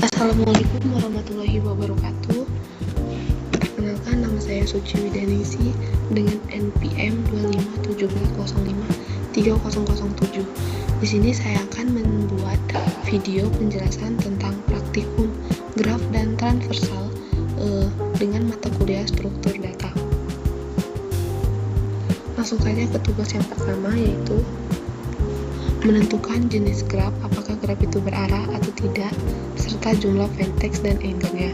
Assalamualaikum warahmatullahi wabarakatuh. Perkenalkan, nama saya Suci Widaningsi dengan NPM 2517053007. Di sini saya akan membuat video penjelasan tentang praktikum graf dan transversal dengan mata kuliah struktur data. Langsung saja ke tugas yang pertama, yaitu menentukan jenis graf, apakah graf itu berarah atau tidak, serta jumlah vertex dan angle-nya.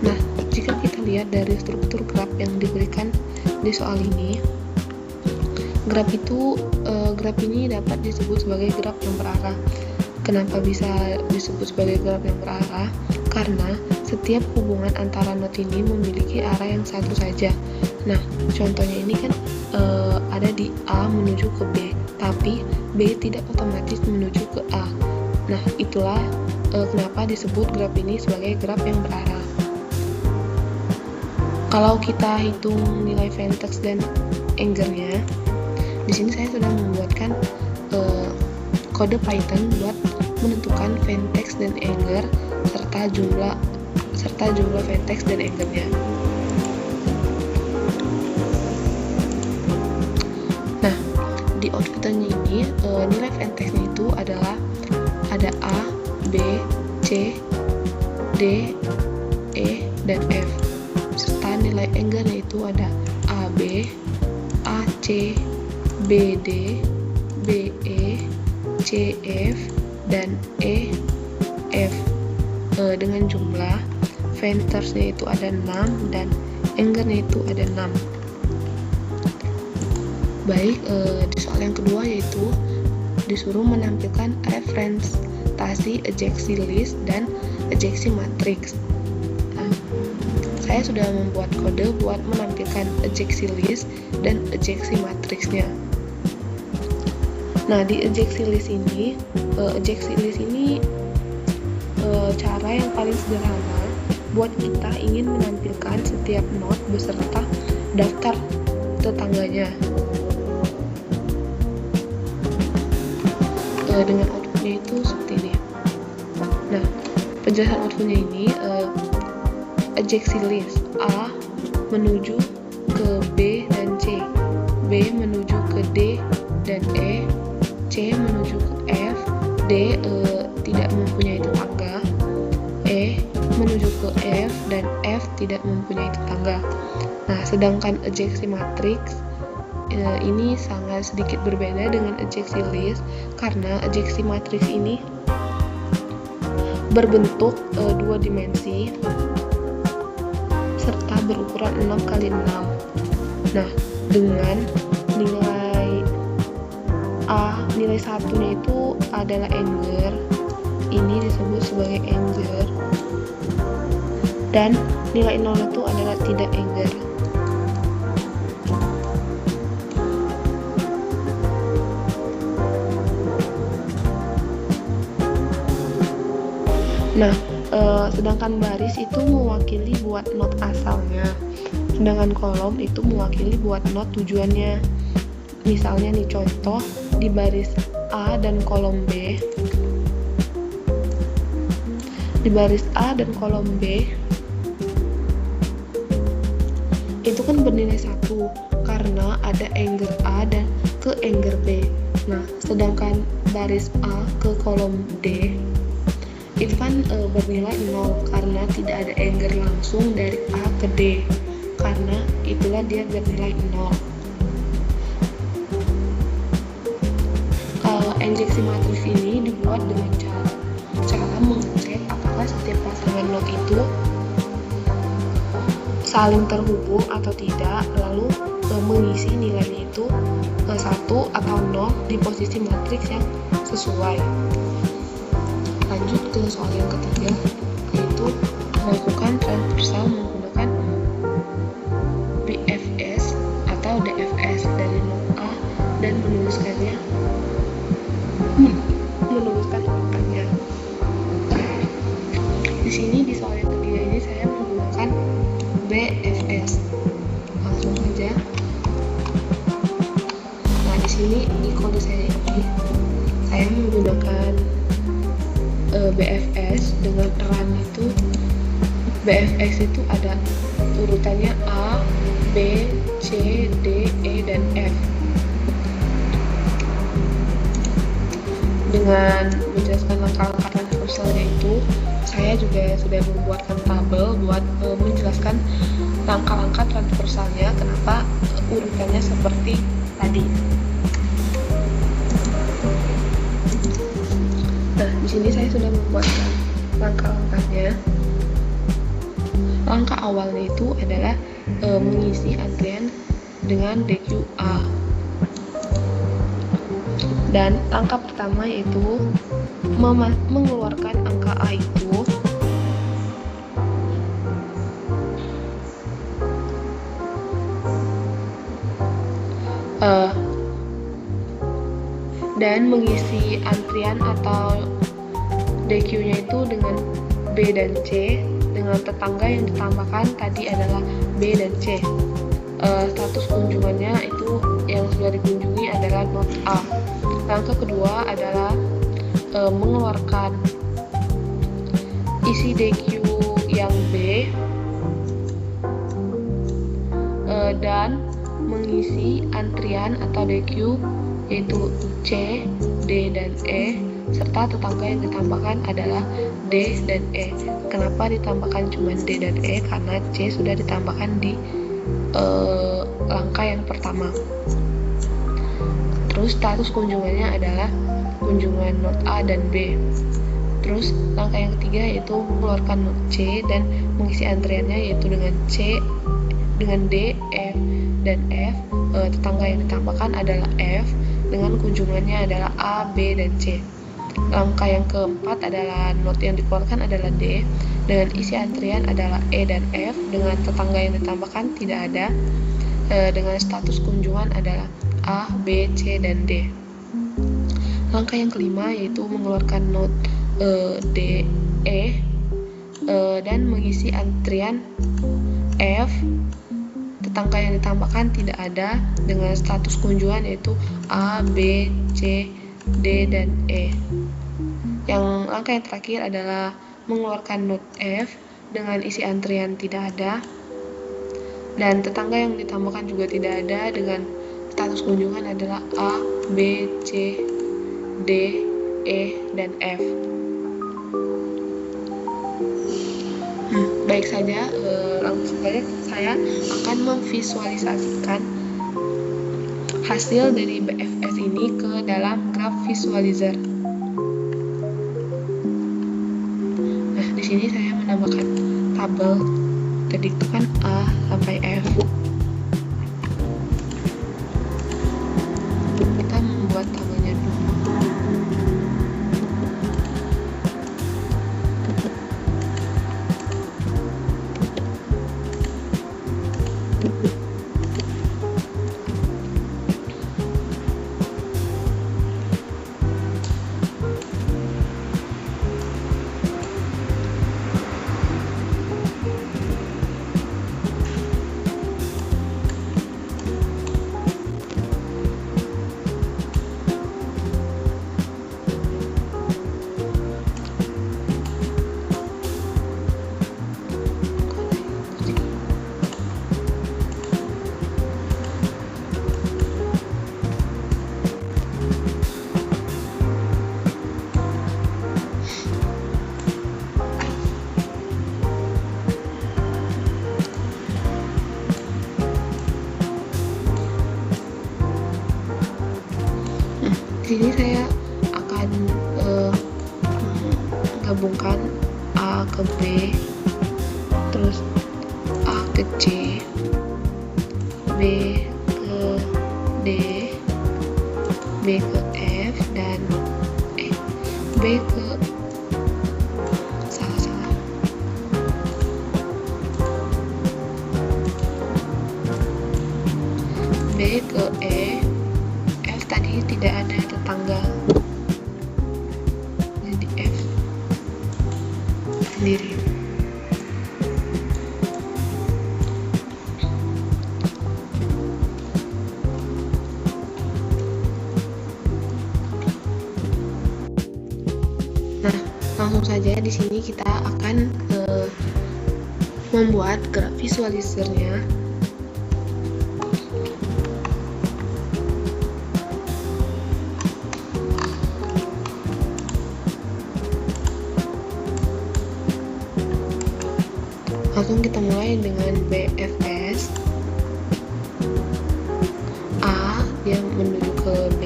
Nah, jika kita lihat dari struktur graf yang diberikan di soal ini, graf ini dapat disebut sebagai graf yang berarah. Kenapa bisa disebut sebagai graf yang berarah? Karena setiap hubungan antara not ini memiliki arah yang satu saja. Nah, contohnya ini kan ada di A menuju ke B, tapi B tidak otomatis menuju ke A. Nah, itulah kenapa disebut graf ini sebagai graf yang berarah. Kalau kita hitung nilai vertex dan angle-nya, di sini saya sudah membuatkan kode Python buat menentukan vertex dan angle serta jumlah vertex dan angle-nya. Nah, di outputnya ini nilai vertexnya itu adalah ada A, B, C, D, E, dan F. Serta nilai angle-nya itu ada AB, AC, BD, BE, CF, dan EF. Dengan jumlah vertexnya itu ada 6 dan angle-nya itu ada 6. Baik, di soal yang kedua yaitu disuruh menampilkan representasi ejeksi list dan ejeksi matriks. Nah, saya sudah membuat kode buat menampilkan ejeksi list dan ejeksi matriksnya. Nah, di ejeksi list ini cara yang paling sederhana buat kita ingin menampilkan setiap not beserta daftar tetangganya. Dengan outputnya itu seperti ini. Nah, penjelasan outputnya ini ejeksi list A menuju ke B dan C, B menuju ke D dan E, C menuju ke F, D tidak mempunyai tetangga, E menuju ke F, dan F tidak mempunyai tetangga. Nah, sedangkan ejeksi matriks ini sangat sedikit berbeda dengan ejeksi list, karena ejeksi matriks ini berbentuk 2 dimensi serta berukuran 6x6. Nah, dengan nilai satunya itu adalah angle, ini disebut sebagai angle, dan nilai 0 itu adalah tidak angle. Nah, sedangkan baris itu mewakili buat not asalnya, sedangkan kolom itu mewakili buat not tujuannya. Misalnya nih contoh, di baris A dan kolom B, di baris A dan kolom B itu kan bernilai 1 karena ada angle A dan ke angle B. Nah, sedangkan baris A ke kolom D itu kan bernilai 0 karena tidak ada angle langsung dari A ke D, karena itulah dia bernilai 0. Injeksi matriks ini dibuat dengan cara mengecek apakah setiap pasangan not itu saling terhubung atau tidak, lalu mengisi nilainya itu 1 atau 0 di posisi matriks yang sesuai. Lanjut ke soal yang ketiga, yaitu melakukan transversal menggunakan BFS atau DFS dari not A dan menuliskan angkanya. Di sini di soal yang ketiga ini saya menggunakan BFS. Langsung saja. Nah, di sini di kode saya ini saya menggunakan BFS dengan run itu, BFS itu ada urutannya A, B, C, D, E, dan F. Dengan menjelaskan langkah-langkah transversalnya itu, saya juga sudah membuatkan tabel buat menjelaskan langkah-langkah transversalnya, kenapa urutannya seperti tadi. Nah, di sini saya sudah membuatkan langkah-langkahnya. Langkah awalnya itu adalah mengisi antrian dengan DQA. Dan langkah pertama yaitu mengeluarkan angka A itu dan mengisi antrian atau DQ-nya itu dengan B dan C dengan tetangga yang ditambahkan tadi adalah B dan C. Status kunjungannya itu yang sudah dikunjungi adalah not A. Langkah kedua adalah mengeluarkan isi DQ yang B dan mengisi antrian atau DQ yaitu C, D, dan E serta tetangga yang ditambahkan adalah D dan E. Kenapa ditambahkan cuma D dan E? Karena C sudah ditambahkan di langkah yang pertama. Terus status kunjungannya adalah kunjungan not A dan B. Terus langkah yang ketiga yaitu mengeluarkan not C dan mengisi antriannya yaitu dengan C, dengan D, F, dan F. Tetangga yang ditambahkan adalah F dengan kunjungannya adalah A, B, dan C. Langkah yang keempat adalah not yang dikeluarkan adalah D dengan isi antrian adalah E dan F dengan tetangga yang ditambahkan tidak ada. Dengan status kunjungan adalah A, B, C, dan D. Langkah yang kelima yaitu mengeluarkan not D, E dan mengisi antrian F. Tetangga yang ditambahkan tidak ada dengan status kunjungan yaitu A, B, C, D, dan E. Yang langkah yang terakhir adalah mengeluarkan not F dengan isi antrian tidak ada dan tetangga yang ditambahkan juga tidak ada dengan status kunjungan adalah A, B, C, D, E, dan F. Baik saja, langsung saja saya akan memvisualisasikan hasil dari BFS ini ke dalam graph visualizer. Nah, di sini saya menambahkan tabel. Tadi itu kan A sampai F. Kita membuat tabelnya dulu. Di sini saya akan gabungkan A ke B, terus A ke C, B ke D, B ke F, dan B ke B ke E. F tadi tidak ada tetangga, jadi F sendiri. Nah, saja di sini kita akan membuat graf visualizernya. Langsung kita mulai dengan BFS. A yang menuju ke B,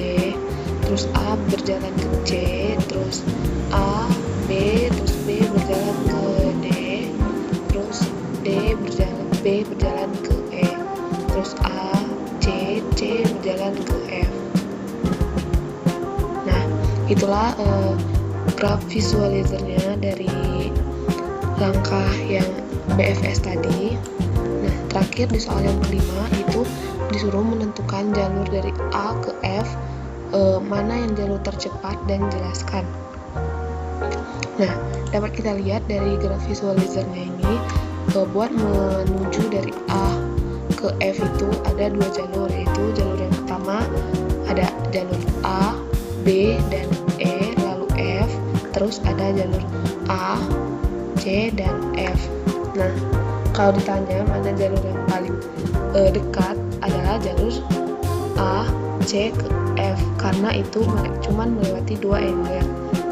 terus A berjalan ke C, terus A, B, terus B berjalan ke D, terus B berjalan ke E, terus A, C berjalan ke F. Nah, itulah graf visualizernya dari langkah yang BFS tadi. Nah, terakhir di soal yang kelima itu disuruh menentukan jalur dari A ke F, mana yang jalur tercepat dan jelaskan. Nah, dapat kita lihat dari graf visualizernya ini, buat menuju dari A ke F itu ada dua jalur, yaitu jalur yang pertama ada jalur A, B, dan E, lalu F, terus ada jalur A, C, dan F. Nah, kalau ditanya mana jalur yang paling dekat adalah jalur A, C ke F, karena itu cuma melewati 2 engger.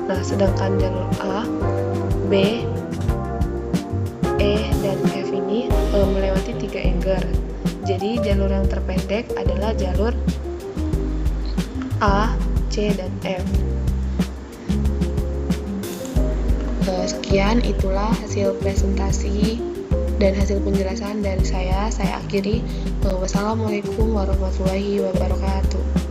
Nah, sedangkan jalur A, B, E, dan F ini melewati 3 engger. Jadi jalur yang terpendek adalah jalur A, C, dan F. Sekian, itulah hasil presentasi dan hasil penjelasan dari saya. Saya akhiri. Wassalamualaikum warahmatullahi wabarakatuh.